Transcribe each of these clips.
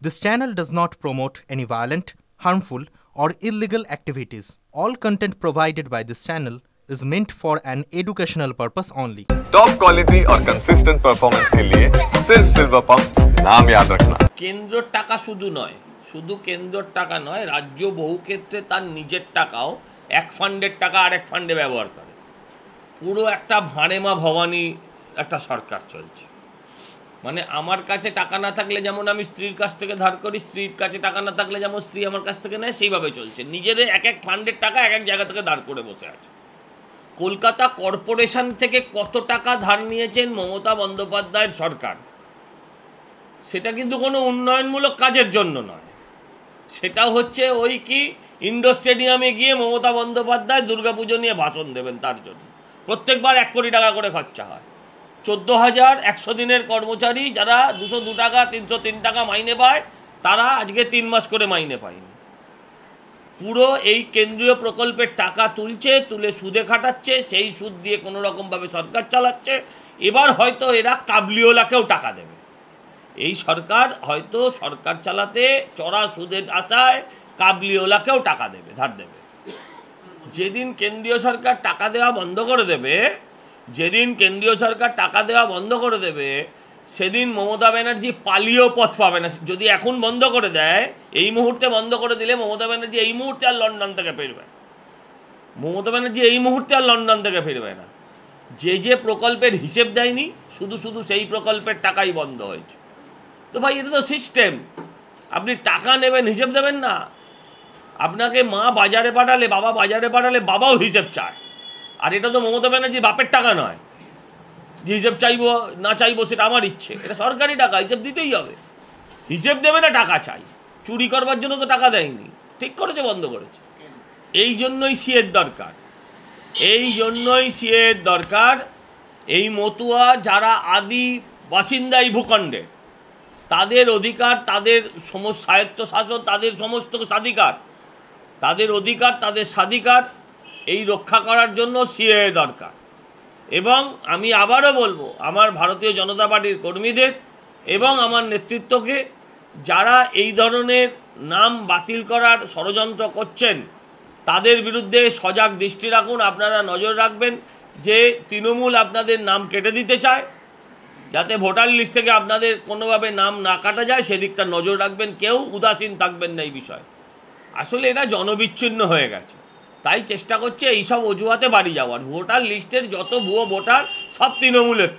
This channel does not promote any violent, harmful, or illegal activities. All content provided by this channel is meant for an educational purpose only. Top quality और consistent performance के लिए सिर्फ silver pump नाम याद रखना। কেন্দ্রের টাকা শুধু কেন্দ্রের টাকা নয়, রাজ্য বহু ক্ষেত্রে তার নিজের টাকাও এক ফান্ডের টাকা আরেক ফান্ডে ব্যবহার করে। পুরো একটা ভাড়েমা ভবানী একটা সরকার চলছে। মানে আমার কাছে টাকা না থাকলে যেমন আমি স্ত্রীর কাছ থেকে ধার করি, স্ত্রীর কাছে টাকা না থাকলে যেমন স্ত্রী আমার কাছ থেকে নেয়, সেইভাবে চলছে। নিজেদের এক এক ফান্ডের টাকা এক এক জায়গা থেকে ধার করে বসে আছে। কলকাতা কর্পোরেশন থেকে কত টাকা ধার নিয়েছেন মমতা বন্দ্যোপাধ্যায়ের সরকার, সেটা কিন্তু কোনো উন্নয়নমূলক কাজের জন্য নয়। সেটা হচ্ছে ওই কি ইন্ডোর স্টেডিয়ামে গিয়ে মমতা বন্দ্যোপাধ্যায় দুর্গাপুজো নিয়ে ভাষণ দেবেন, তার জন্য প্রত্যেকবার 1 কোটি টাকা করে খরচা হয়। 14,100 দিনের কর্মচারী যারা 202 টাকা 303 টাকা মাইনে পায়, তারা আজকে 3 মাস করে মাইনে পায়নি। পুরো এই কেন্দ্রীয় প্রকল্পের টাকা তুলে সুদে খাটাচ্ছে, সেই সুদ দিয়ে কোনো রকমভাবে সরকার চালাচ্ছে। এবার হয়তো এরা কাবলিওয়ালাকেও টাকা দেবে। এই সরকার হয়তো সরকার চালাতে চড়া সুদের আশায় কাবলিওয়ালাকেও টাকা দেবে, ধার দেবে। যেদিন কেন্দ্রীয় সরকার টাকা দেওয়া বন্ধ করে দেবে, সেদিন মমতা ব্যানার্জি পালিয়েও পথ পাবে না। যদি এখন বন্ধ করে দেয়, এই মুহূর্তে বন্ধ করে দিলে মমতা ব্যানার্জি এই মুহূর্তে আর লন্ডন থেকে ফিরবে না। যে প্রকল্পের হিসেব দেয়নি, শুধু সেই প্রকল্পের টাকাই বন্ধ হয়েছে। তো ভাই, এটা তো সিস্টেম। আপনি টাকা নেবেন, হিসেব দেবেন না। আপনাকে মা বাজারে পাঠালে, বাবা বাজারে পাঠালে, বাবাও হিসেব চায়। আর এটা তো মমতা ব্যানার্জি বাপের টাকা নয় যে হিসেব চাইবো না চাইবো সেটা আমার ইচ্ছে। এটা সরকারি টাকা, হিসেব দিতেই হবে। হিসেব দেবে না, টাকা চাই। চুরি করবার জন্য তো টাকা দেয়নি, ঠিক করেছে, বন্ধ করেছে। এই জন্যই সিএর দরকার। এই মতুয়া যারা আদি বাসিন্দা এই ভূখণ্ডে, তাদের অধিকার, তাদের স্বায়ত্ত শাসন, তাদের সমস্ত স্বাধিকার এই রক্ষা করার জন্য সিএ দরকার। এবং আমি আবারও বলবো আমার ভারতীয় জনতা পার্টির কর্মীদের এবং আমার নেতৃত্বকে, যারা এই ধরনের নাম বাতিল করার ষড়যন্ত্র করছেন, তাদের বিরুদ্ধে সজাগ দৃষ্টি রাখুন। আপনারা নজর রাখবেন যে তৃণমূল আপনাদের নাম কেটে দিতে চায়, যাতে ভোটার লিস্ট থেকে আপনাদের কোনোভাবে নাম না কাটা যায়, সেদিকটা নজর রাখবেন। কেউ উদাসীন থাকবেন না এই বিষয়ে। আসলে এরা জনবিচ্ছিন্ন হয়ে গেছে, তাই চেষ্টা করছে এইসব অজুহাতে বাড়ি যাওয়ার। ভোটার লিস্টের যত ভুয়ো ভোটার সব তৃণমূলের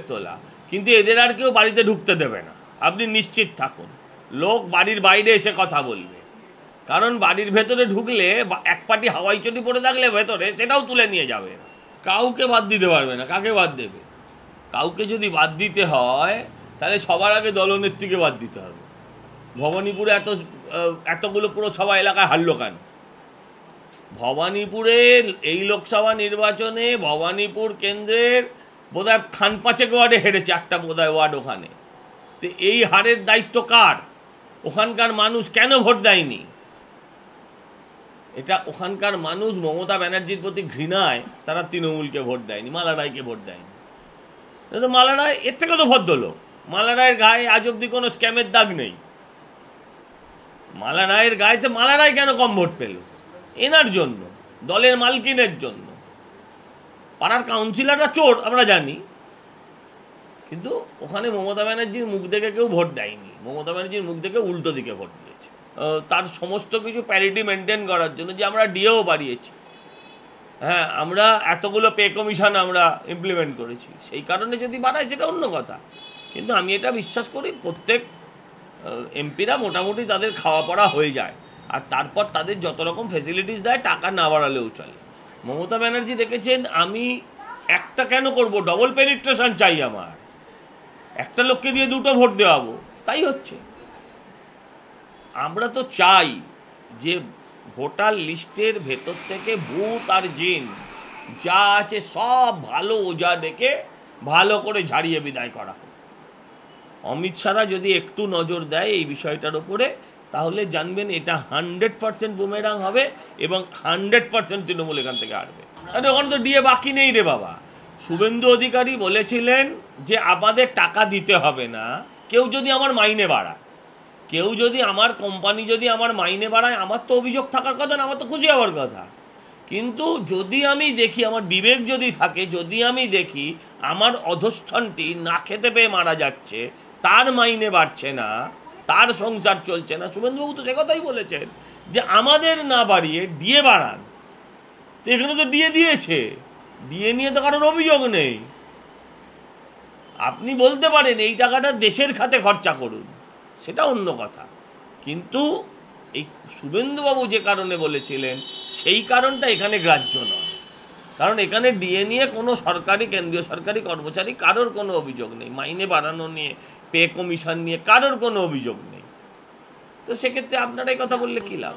তোলা। কিন্তু এদের আর কেউ বাড়িতে ঢুকতে দেবে না, আপনি নিশ্চিত থাকুন। লোক বাড়ির বাইরে এসে কথা বলবে, কারণ বাড়ির ভেতরে ঢুকলে এক পাটি হাওয়াই চটি পড়ে থাকলে ভেতরে সেটাও তুলে নিয়ে যাবে। কাউকে বাদ দিতে পারবে না। কাকে বাদ দেবে? কাউকে যদি বাদ দিতে হয়, তাহলে সবার আগে দলনেত্রীকে বাদ দিতে হবে। ভবানীপুরে এতগুলো পুরসভা এলাকায় হারলো কেন? ভবানীপুরে এই লোকসভা নির্বাচনে ভবানীপুর কেন্দ্রের বোধহয় খান 5 ওয়ার্ডে হেরেছে, একটা বোধহয় ওয়ার্ড ওখানে। তো এই হারের দায়িত্ব কার? ওখানকার মানুষ কেন ভোট দেয়নি? এটা ওখানকার মানুষ মমতা ব্যানার্জির প্রতি ঘৃণায় তারা তৃণমূলকে ভোট দেয়নি, মালা রায়কে ভোট দেয়নি। তো মালা রায় এর থেকে তো ভদ্রলোক। মালা রায়ের গায়ে আজ অব্দি কোনো স্ক্যামের দাগ নেই। মালা রায়ের গায়েতে মালা রায় কেন কম ভোট পেল? এনার জন্য, দলের মালকিনের জন্য। পাড়ার কাউন্সিলররা চোর আমরা জানি, কিন্তু ওখানে মমতা ব্যানার্জির মুখ দেখে কেউ ভোট দেয়নি। মমতা ব্যানার্জির মুখ দেখে উল্টো দিকে ভোট দিয়েছে। তার সমস্ত কিছু প্যারিটি মেনটেন করার জন্য যে আমরা ডিএও বাড়িয়েছি, হ্যাঁ, আমরা এতগুলো পে কমিশন আমরা ইমপ্লিমেন্ট করেছি, সেই কারণে যদি বাড়ায় সেটা অন্য কথা। কিন্তু আমি এটা বিশ্বাস করি প্রত্যেক এমপিরা মোটামুটি তাদের খাওয়া পড়া হয়ে যায়, আর তারপর তাদের যত রকম ফেসিলিটিস দেয়, টাকা না বাড়ালেও চলে। মমতা ব্যানার্জি দেখেছেন, আমি একটা কেন করব, ডবল পেনিট্রেশন চাই আমার, একটা লোককে দিয়ে 2টো ভোট দেওয়াবো, তাই হচ্ছে। আমরা তো চাই যে ভোটার লিস্টের ভেতর থেকে ভূত আর জিন যা আছে সব ভালো ওজা ডেকে ভালো করে ঝাড়িয়ে বিদায় করা হোক। অমিত শাহরা যদি একটু নজর দেয় এই বিষয়টার উপরে, তাহলে জানবেন এটা 100% বুমেরাং হবে এবং 100% তৃণমূল এখান থেকে হারবে। আরে ওখানে তো ডিএ বাকি নেই রে বাবা। শুভেন্দু অধিকারী বলেছিলেন যে আমাদের টাকা দিতে হবে না, কেউ যদি আমার মাইনে বাড়ায়, কেউ যদি আমার কোম্পানি যদি আমার মাইনে বাড়ায়, আমার তো অভিযোগ থাকার কথা না, আমার তো খুশি হওয়ার কথা। কিন্তু যদি আমি দেখি, আমার বিবেক যদি থাকে, যদি আমি দেখি আমার অধস্থনটি না খেতে পেয়ে মারা যাচ্ছে, তার মাইনে বাড়ছে না, তার সংসার চলছে না, শুভেন্দুবাবু তো সে কথাই বলেছেন যে আমাদের না বাড়িয়ে ডিএ বাড়ান। তো এখানে তো ডিএ দিয়েছে, ডিএ নিয়ে তো কারোর অভিযোগ নেই। আপনি বলতে পারেন এই টাকাটা দেশের খাতে খরচা করুন, সেটা অন্য কথা, কিন্তু এই শুভেন্দুবাবু যে কারণে বলেছিলেন সেই কারণটা এখানে গ্রাহ্য নয়। কারণ এখানে ডিএ নিয়ে কোনো সরকারি, কেন্দ্রীয় সরকারি কর্মচারী কারোর কোনো অভিযোগ নেই, মাইনে বাড়ানো নিয়ে, পে কমিশন নিয়ে কারোর কোনো অভিযোগ নেই। তো সেক্ষেত্রে আপনারা এই কথা বললে কী লাভ?